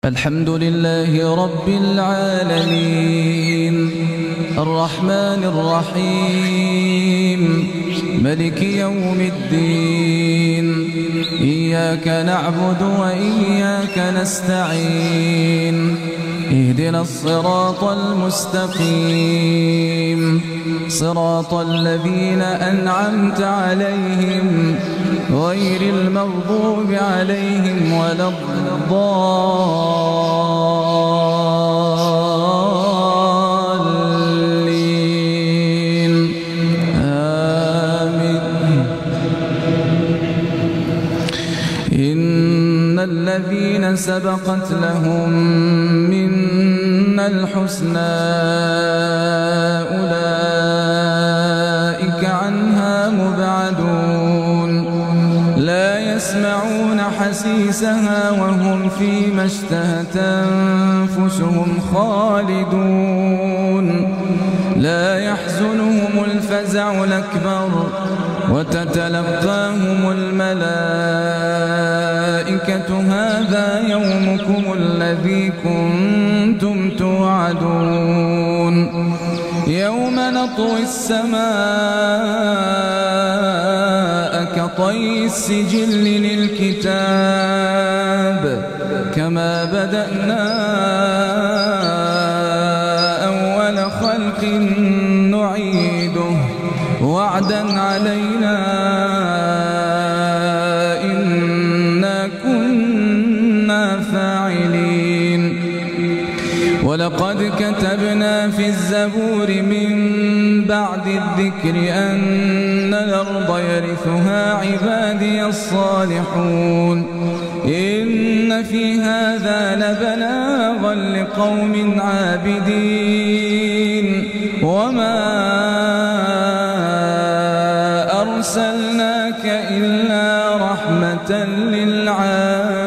الحمد لله رب العالمين الرحمن الرحيم ملك يوم الدين إياك نعبد وإياك نستعين اهدنا الصراط المستقيم صراط الذين أنعمت عليهم غير المغضوب عليهم ولا الضالين آمين. إن الذين سبقت لهم منا الحسنى أولئك عنها مبعدون لا يسمعون حسيسها وهم فيما اشتهت أنفسهم خالدون لا يحزنهم الفزع الأكبر وتتلقاهم الملائكة هذا يومكم الذي كنتم توعدون يوم نطوي السماء كطي السجل للكتاب كما بدأنا أول خلق نعيده وعدا علينا إنا كنا فاعلين ولقد كتبنا في الزبور من بعد الذكر أن الأرض يرثها عبادي الصالحون إن في هذا لبلاغا لقوم عابدين وما أرسلناك إلا رحمة للعالمين.